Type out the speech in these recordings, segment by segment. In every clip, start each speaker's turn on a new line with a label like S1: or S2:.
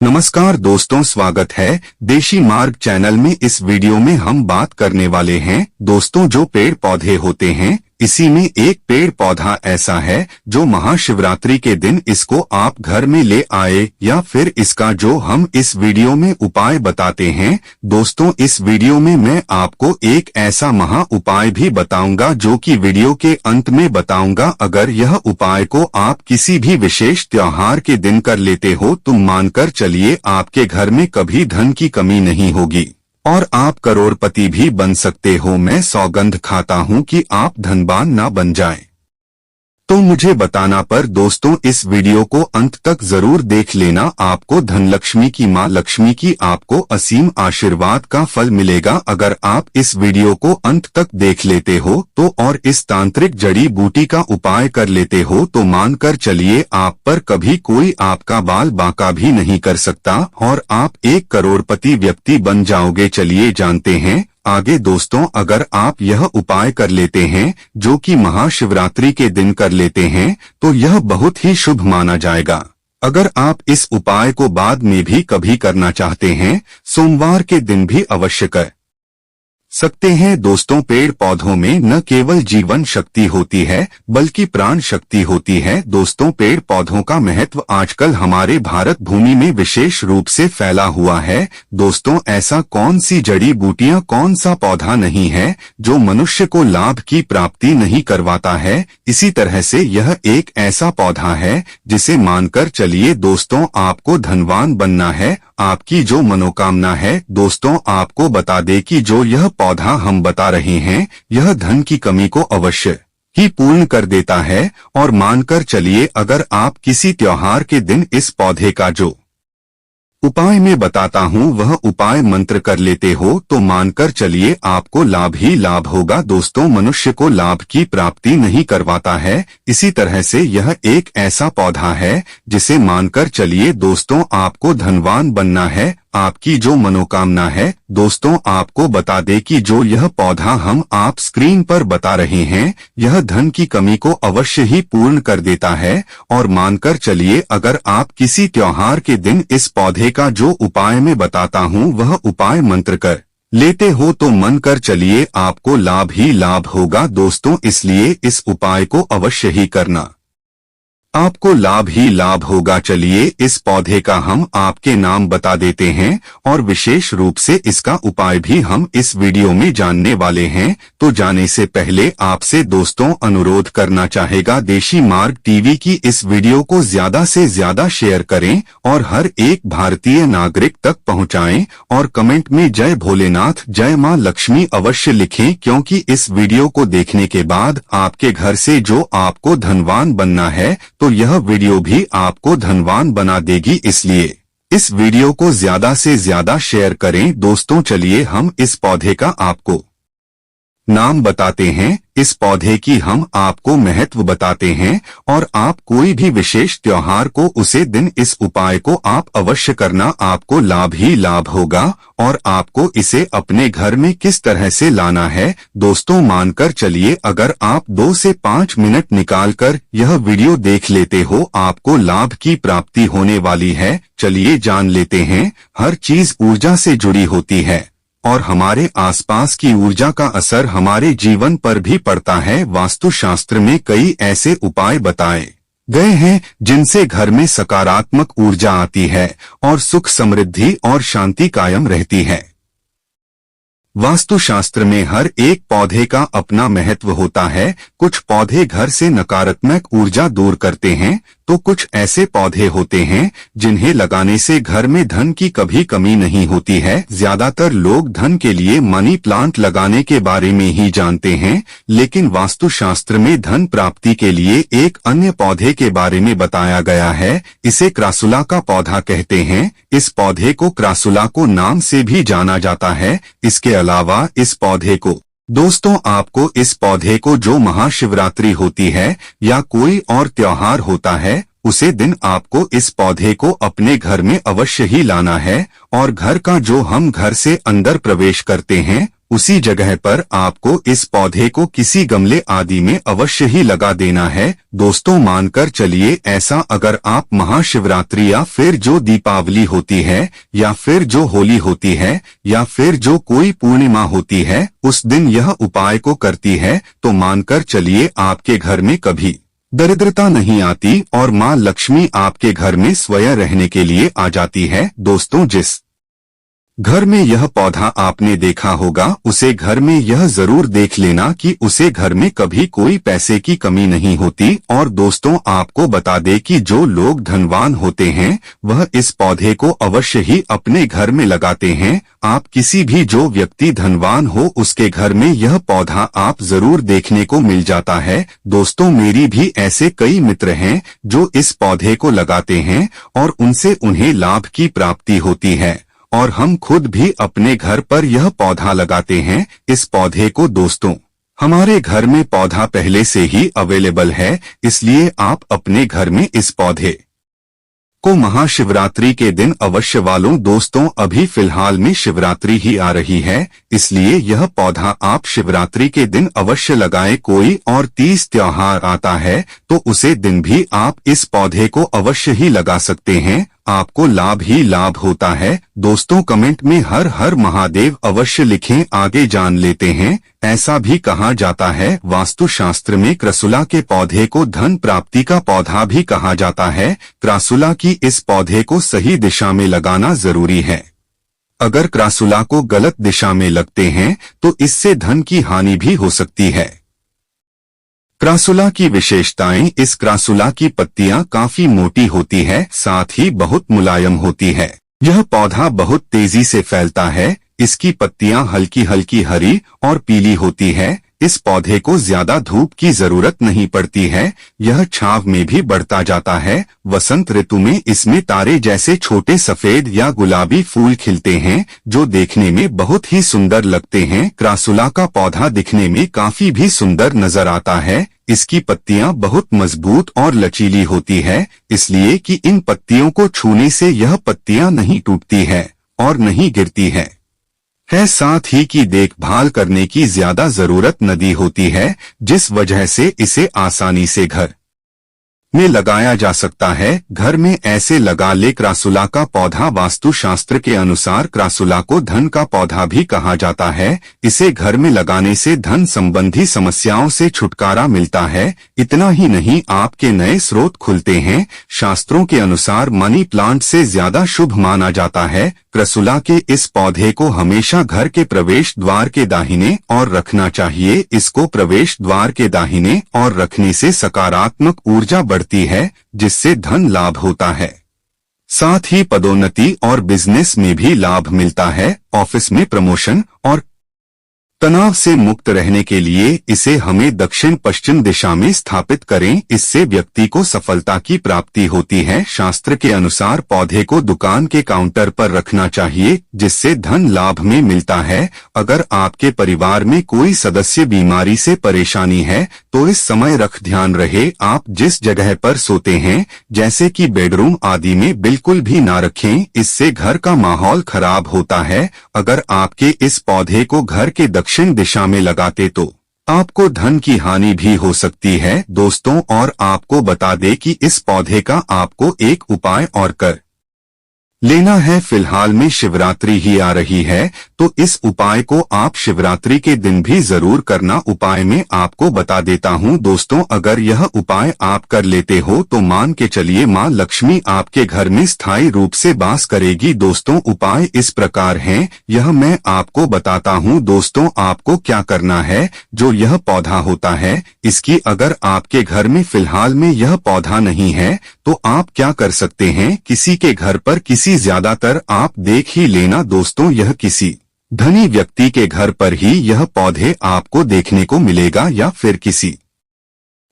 S1: नमस्कार दोस्तों, स्वागत है देशी मार्ग चैनल में। इस वीडियो में हम बात करने वाले हैं दोस्तों, जो पेड़ पौधे होते हैं, इसी में एक पेड़ पौधा ऐसा है जो महाशिवरात्रि के दिन इसको आप घर में ले आए, या फिर इसका जो हम इस वीडियो में उपाय बताते हैं। दोस्तों, इस वीडियो में मैं आपको एक ऐसा महा उपाय भी बताऊंगा जो कि वीडियो के अंत में बताऊंगा। अगर यह उपाय को आप किसी भी विशेष त्योहार के दिन कर लेते हो तो मानकर चलिए आपके घर में कभी धन की कमी नहीं होगी और आप करोड़पति भी बन सकते हो। मैं सौगंध खाता हूं कि आप धनवान ना बन जाएं। तो मुझे बताना, पर दोस्तों इस वीडियो को अंत तक जरूर देख लेना। आपको धनलक्ष्मी की मां लक्ष्मी की आपको असीम आशीर्वाद का फल मिलेगा अगर आप इस वीडियो को अंत तक देख लेते हो तो, और इस तांत्रिक जड़ी बूटी का उपाय कर लेते हो तो मानकर चलिए आप पर कभी कोई आपका बाल बांका भी नहीं कर सकता और आप एक करोड़पति व्यक्ति बन जाओगे। चलिए जानते हैं आगे। दोस्तों, अगर आप यह उपाय कर लेते हैं जो कि महाशिवरात्रि के दिन कर लेते हैं तो यह बहुत ही शुभ माना जाएगा। अगर आप इस उपाय को बाद में भी कभी करना चाहते हैं, सोमवार के दिन भी अवश्य कर सकते हैं। दोस्तों, पेड़ पौधों में न केवल जीवन शक्ति होती है बल्कि प्राण शक्ति होती है। दोस्तों, पेड़ पौधों का महत्व आजकल हमारे भारत भूमि में विशेष रूप से फैला हुआ है। दोस्तों, ऐसा कौन सी जड़ी बूटियां, कौन सा पौधा नहीं है जो मनुष्य को लाभ की प्राप्ति नहीं करवाता है। इसी तरह से यह एक ऐसा पौधा है जिसे मानकर चलिए दोस्तों आपको धनवान बनना है। आपकी जो मनोकामना है दोस्तों, आपको बता दे कि जो यह पौधा हम बता रहे हैं यह धन की कमी को अवश्य ही पूर्ण कर देता है। और मानकर चलिए अगर आप किसी त्योहार के दिन इस पौधे का जो उपाय मैं बताता हूँ वह उपाय मंत्र कर लेते हो तो मानकर चलिए आपको लाभ ही लाभ होगा। दोस्तों, मनुष्य को लाभ की प्राप्ति नहीं करवाता है। इसी तरह से यह एक ऐसा पौधा है जिसे मानकर चलिए दोस्तों आपको धनवान बनना है। आपकी जो मनोकामना है दोस्तों, आपको बता दे कि जो यह पौधा हम आप स्क्रीन पर बता रहे हैं यह धन की कमी को अवश्य ही पूर्ण कर देता है। और मानकर चलिए अगर आप किसी त्योहार के दिन इस पौधे का जो उपाय मैं बताता हूँ वह उपाय मंत्र कर लेते हो तो मन कर चलिए आपको लाभ ही लाभ होगा। दोस्तों, इसलिए इस उपाय को अवश्य ही करना, आपको लाभ ही लाभ होगा। चलिए इस पौधे का हम आपके नाम बता देते हैं और विशेष रूप से इसका उपाय भी हम इस वीडियो में जानने वाले हैं। तो जाने से पहले आपसे दोस्तों अनुरोध करना चाहेगा, देशी मार्ग टीवी की इस वीडियो को ज्यादा से ज्यादा शेयर करें और हर एक भारतीय नागरिक तक पहुंचाएं और कमेंट में जय भोलेनाथ, जय मां लक्ष्मी अवश्य लिखें, क्योंकि इस वीडियो को देखने के बाद आपके घर से जो आपको धनवान बनना है तो यह वीडियो भी आपको धनवान बना देगी। इसलिए इस वीडियो को ज्यादा से ज्यादा शेयर करें। दोस्तों, चलिए हम इस पौधे का आपको नाम बताते हैं, इस पौधे की हम आपको महत्व बताते हैं और आप कोई भी विशेष त्योहार को उसे दिन इस उपाय को आप अवश्य करना, आपको लाभ ही लाभ होगा। और आपको इसे अपने घर में किस तरह से लाना है दोस्तों, मानकर चलिए अगर आप 2 से 5 मिनट निकालकर यह वीडियो देख लेते हो आपको लाभ की प्राप्ति होने वाली है। चलिए जान लेते हैं। हर चीज ऊर्जा से जुड़ी होती है और हमारे आसपास की ऊर्जा का असर हमारे जीवन पर भी पड़ता है। वास्तुशास्त्र में कई ऐसे उपाय बताए गए हैं जिनसे घर में सकारात्मक ऊर्जा आती है और सुख समृद्धि और शांति कायम रहती है। वास्तुशास्त्र में हर एक पौधे का अपना महत्व होता है। कुछ पौधे घर से नकारात्मक ऊर्जा दूर करते हैं तो कुछ ऐसे पौधे होते हैं जिन्हें लगाने से घर में धन की कभी कमी नहीं होती है। ज्यादातर लोग धन के लिए मनी प्लांट लगाने के बारे में ही जानते हैं, लेकिन वास्तुशास्त्र में धन प्राप्ति के लिए एक अन्य पौधे के बारे में बताया गया है। इसे क्रासुला का पौधा कहते हैं। इस पौधे को क्रासुला को नाम से भी जाना जाता है। इसके अलावा इस पौधे को दोस्तों, आपको इस पौधे को जो महाशिवरात्रि होती है या कोई और त्योहार होता है उसे दिन आपको इस पौधे को अपने घर में अवश्य ही लाना है। और घर का जो हम घर से अंदर प्रवेश करते हैं उसी जगह पर आपको इस पौधे को किसी गमले आदि में अवश्य ही लगा देना है। दोस्तों मानकर चलिए ऐसा अगर आप महाशिवरात्रि या फिर जो दीपावली होती है या फिर जो होली होती है या फिर जो कोई पूर्णिमा होती है उस दिन यह उपाय को करती है तो मानकर चलिए आपके घर में कभी दरिद्रता नहीं आती और माँ लक्ष्मी आपके घर में स्वयं रहने के लिए आ जाती है। दोस्तों जिस घर में यह पौधा आपने देखा होगा उसे घर में यह जरूर देख लेना कि उसे घर में कभी कोई पैसे की कमी नहीं होती। और दोस्तों आपको बता दे कि जो लोग धनवान होते हैं वह इस पौधे को अवश्य ही अपने घर में लगाते हैं। आप किसी भी जो व्यक्ति धनवान हो उसके घर में यह पौधा आप जरूर देखने को मिल जाता है। दोस्तों मेरी भी ऐसे कई मित्र हैं जो इस पौधे को लगाते हैं और उनसे उन्हें लाभ की प्राप्ति होती है और हम खुद भी अपने घर पर यह पौधा लगाते हैं। इस पौधे को दोस्तों हमारे घर में पौधा पहले से ही अवेलेबल है, इसलिए आप अपने घर में इस पौधे को महाशिवरात्रि के दिन अवश्य वालों। दोस्तों अभी फिलहाल में शिवरात्रि ही आ रही है, इसलिए यह पौधा आप शिवरात्रि के दिन अवश्य लगाएं। कोई और तीज त्योहार आता है तो उसे दिन भी आप इस पौधे को अवश्य ही लगा सकते हैं, आपको लाभ ही लाभ होता है। दोस्तों कमेंट में हर हर महादेव अवश्य लिखें। आगे जान लेते हैं। ऐसा भी कहा जाता है वास्तुशास्त्र में क्रासुला के पौधे को धन प्राप्ति का पौधा भी कहा जाता है। क्रासुला की इस पौधे को सही दिशा में लगाना जरूरी है। अगर क्रासुला को गलत दिशा में लगते हैं तो इससे धन की हानि भी हो सकती है। क्रासुला की विशेषताएं, इस क्रासुला की पत्तियां काफी मोटी होती है, साथ ही बहुत मुलायम होती है। यह पौधा बहुत तेजी से फैलता है। इसकी पत्तियां हल्की हल्की हरी और पीली होती है। इस पौधे को ज्यादा धूप की जरूरत नहीं पड़ती है, यह छांव में भी बढ़ता जाता है। वसंत ऋतु में इसमें तारे जैसे छोटे सफेद या गुलाबी फूल खिलते हैं जो देखने में बहुत ही सुंदर लगते हैं। क्रासुला का पौधा दिखने में काफी भी सुंदर नजर आता है। इसकी पत्तियां बहुत मजबूत और लचीली होती है, इसलिए कि इन पत्तियों को छूने से यह पत्तियां नहीं टूटती है और नहीं गिरती है। साथ ही की देखभाल करने की ज्यादा जरूरत नहीं होती है, जिस वजह से इसे आसानी से घर में लगाया जा सकता है। घर में ऐसे लगा ले। क्रासुला का पौधा वास्तुशास्त्र के अनुसार क्रासुला को धन का पौधा भी कहा जाता है। इसे घर में लगाने से धन संबंधी समस्याओं से छुटकारा मिलता है। इतना ही नहीं, आपके नए स्रोत खुलते हैं। शास्त्रों के अनुसार मनी प्लांट से ज्यादा शुभ माना जाता है। क्रासुला के इस पौधे को हमेशा घर के प्रवेश द्वार के दाहिने और रखना चाहिए। इसको प्रवेश द्वार के दाहिने और रखने से सकारात्मक ऊर्जा बढ़ती है, जिससे धन लाभ होता है। साथ ही पदोन्नति और बिजनेस में भी लाभ मिलता है। ऑफिस में प्रमोशन और तनाव से मुक्त रहने के लिए इसे हमें दक्षिण पश्चिम दिशा में स्थापित करें, इससे व्यक्ति को सफलता की प्राप्ति होती है। शास्त्र के अनुसार पौधे को दुकान के काउंटर पर रखना चाहिए, जिससे धन लाभ में मिलता है। अगर आपके परिवार में कोई सदस्य बीमारी से परेशानी है तो इस समय रख ध्यान रहे आप जिस जगह पर सोते हैं, जैसे कि बेडरूम आदि में बिल्कुल भी ना रखें, इससे घर का माहौल खराब होता है। अगर आपके इस पौधे को घर के दक्षिण दिशा में लगाते तो आपको धन की हानि भी हो सकती है। दोस्तों और आपको बता दें कि इस पौधे का आपको एक उपाय और कर लेना है। फिलहाल में शिवरात्रि ही आ रही है तो इस उपाय को आप शिवरात्रि के दिन भी जरूर करना। उपाय में आपको बता देता हूँ दोस्तों, अगर यह उपाय आप कर लेते हो तो मान के चलिए माँ लक्ष्मी आपके घर में स्थायी रूप से वास करेगी। दोस्तों उपाय इस प्रकार हैं, यह मैं आपको बताता हूँ। दोस्तों आपको क्या करना है, जो यह पौधा होता है इसकी अगर आपके घर में फिलहाल में यह पौधा नहीं है तो आप क्या कर सकते हैं, किसी के घर पर किसी ज्यादातर आप देख ही लेना दोस्तों, यह किसी धनी व्यक्ति के घर पर ही यह पौधे आपको देखने को मिलेगा या फिर किसी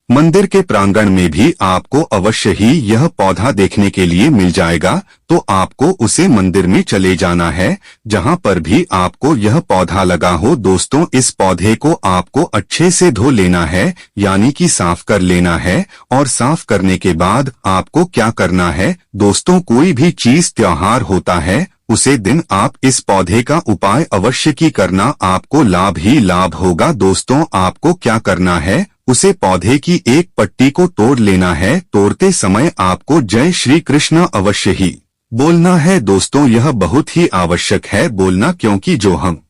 S1: मंदिर के प्रांगण में भी आपको अवश्य ही यह पौधा देखने के लिए मिल जाएगा। तो आपको उसे मंदिर में चले जाना है जहां पर भी आपको यह पौधा लगा हो। दोस्तों इस पौधे को आपको अच्छे से धो लेना है, यानी कि साफ कर लेना है। और साफ करने के बाद आपको क्या करना है दोस्तों, कोई भी चीज त्योहार होता है उसे दिन आप इस पौधे का उपाय अवश्य की करना, आपको लाभ ही लाभ होगा। दोस्तों, आपको क्या करना है, उसे पौधे की एक पत्ती को तोड़ लेना है। तोड़ते समय आपको जय श्री कृष्ण अवश्य ही बोलना है। दोस्तों, यह बहुत ही आवश्यक है बोलना, क्योंकि जो हम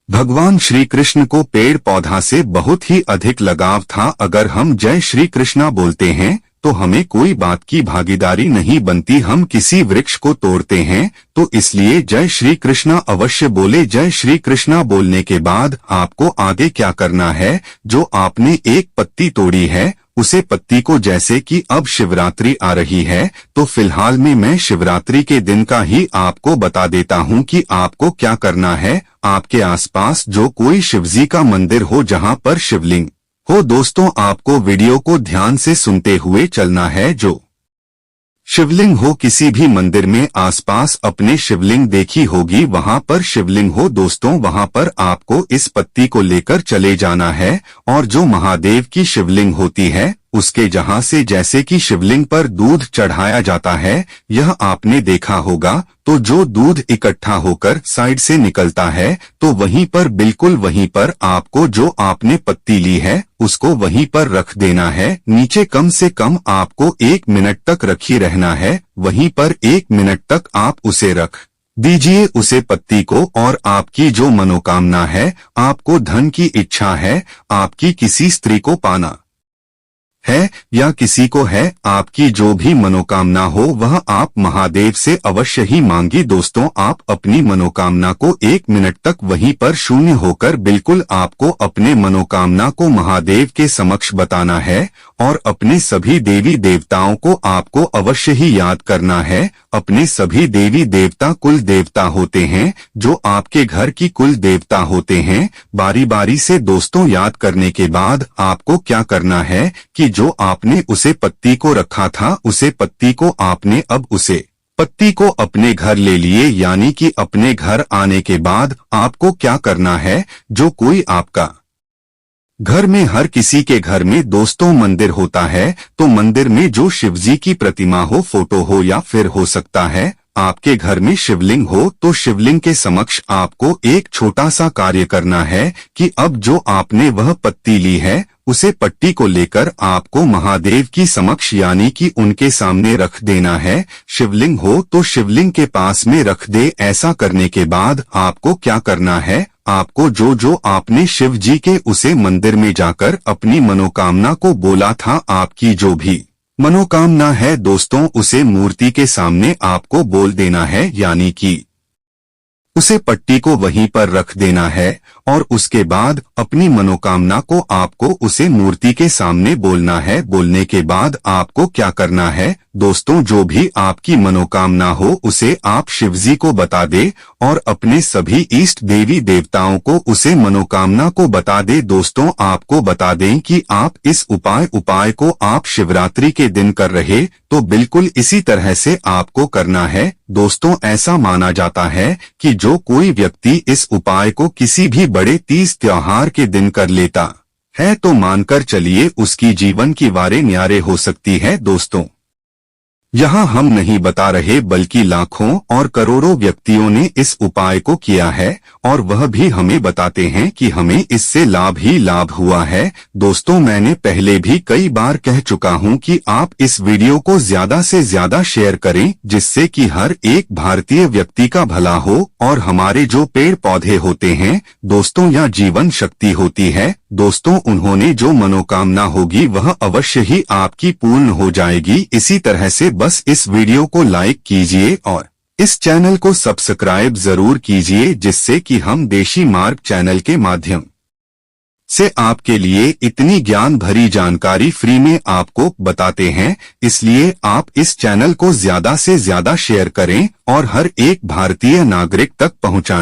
S1: भगवान श्री कृष्ण को पेड़ पौधा से बहुत ही अधिक लगाव था। अगर हम जय श्री कृष्णा बोलते हैं तो हमें कोई बात की भागीदारी नहीं बनती। हम किसी वृक्ष को तोड़ते हैं तो इसलिए जय श्री कृष्णा अवश्य बोले। जय श्री कृष्णा बोलने के बाद आपको आगे क्या करना है, जो आपने एक पत्ती तोड़ी है उसे पत्ती को, जैसे कि अब शिवरात्रि आ रही है तो फिलहाल में मैं शिवरात्रि के दिन का ही आपको बता देता हूं कि आपको क्या करना है। आपके आसपास जो कोई शिवजी का मंदिर हो जहां पर शिवलिंग हो, दोस्तों आपको वीडियो को ध्यान से सुनते हुए चलना है। जो शिवलिंग हो किसी भी मंदिर में आसपास अपने शिवलिंग देखी होगी, वहां पर शिवलिंग हो दोस्तों, वहां पर आपको इस पत्ती को लेकर चले जाना है। और जो महादेव की शिवलिंग होती है उसके जहां से, जैसे कि शिवलिंग पर दूध चढ़ाया जाता है, यह आपने देखा होगा, तो जो दूध इकट्ठा होकर साइड से निकलता है तो वहीं पर, बिल्कुल वहीं पर आपको जो आपने पत्ती ली है उसको वहीं पर रख देना है। नीचे कम से कम आपको 1 मिनट तक रखी रहना है। वहीं पर 1 मिनट तक आप उसे रख दीजिए, उसे पत्ती को। और आपकी जो मनोकामना है, आपको धन की इच्छा है, आपकी किसी स्त्री को पाना है या किसी को है, आपकी जो भी मनोकामना हो वह आप महादेव से अवश्य ही मांगी। दोस्तों, आप अपनी मनोकामना को 1 मिनट तक वहीं पर शून्य होकर, बिल्कुल आपको अपने मनोकामना को महादेव के समक्ष बताना है। और अपने सभी देवी देवताओं को आपको अवश्य ही याद करना है। अपने सभी देवी देवता कुल देवता होते हैं, जो आपके घर की कुल देवता होते हैं, बारी बारी से दोस्तों याद करने के बाद आपको क्या करना है कि जो आपने उसे पत्ती को रखा था, उसे पत्ती को आपने अब उसे पत्ती को अपने घर ले लिए। यानी कि अपने घर आने के बाद आपको क्या करना है, जो कोई आपका घर में, हर किसी के घर में दोस्तों मंदिर होता है, तो मंदिर में जो शिवजी की प्रतिमा हो, फोटो हो या फिर हो सकता है आपके घर में शिवलिंग हो, तो शिवलिंग के समक्ष आपको एक छोटा सा कार्य करना है कि अब जो आपने वह पत्ती ली है उसे पट्टी को लेकर आपको महादेव की समक्ष, यानी कि उनके सामने रख देना है। शिवलिंग हो तो शिवलिंग के पास में रख दे। ऐसा करने के बाद आपको क्या करना है, आपको जो जो आपने शिव जी के उसे मंदिर में जाकर अपनी मनोकामना को बोला था, आपकी जो भी मनोकामना है दोस्तों, उसे मूर्ति के सामने आपको बोल देना है। यानी कि उसे पट्टी को वहीं पर रख देना है और उसके बाद अपनी मनोकामना को आपको उसे मूर्ति के सामने बोलना है। बोलने के बाद आपको क्या करना है दोस्तों, जो भी आपकी मनोकामना हो उसे आप शिवजी को बता दे और अपने सभी इष्ट देवी देवताओं को उसे मनोकामना को बता दे। दोस्तों, आपको बता दें कि आप इस उपाय को आप शिवरात्रि के दिन कर रहे, तो बिल्कुल इसी तरह से आपको करना है। दोस्तों, ऐसा माना जाता है कि जो कोई व्यक्ति इस उपाय को किसी भी बड़े तीज त्योहार के दिन कर लेता है तो मानकर चलिए उसकी जीवन की वारे न्यारे हो सकती है। दोस्तों, यहाँ हम नहीं बता रहे बल्कि लाखों और करोड़ों व्यक्तियों ने इस उपाय को किया है और वह भी हमें बताते हैं कि हमें इससे लाभ ही लाभ हुआ है। दोस्तों, मैंने पहले भी कई बार कह चुका हूँ कि आप इस वीडियो को ज्यादा से ज्यादा शेयर करें, जिससे कि हर एक भारतीय व्यक्ति का भला हो और हमारे जो पेड़ पौधे होते हैं दोस्तों, या जीवन शक्ति होती है दोस्तों, उन्होंने जो मनोकामना होगी वह अवश्य ही आपकी पूर्ण हो जाएगी। इसी तरह से बस इस वीडियो को लाइक कीजिए और इस चैनल को सब्सक्राइब जरूर कीजिए, जिससे कि हम देशी मार्ग चैनल के माध्यम से आपके लिए इतनी ज्ञान भरी जानकारी फ्री में आपको बताते हैं। इसलिए आप इस चैनल को ज्यादा से ज्यादा शेयर करें और हर एक भारतीय नागरिक तक पहुंचाएं।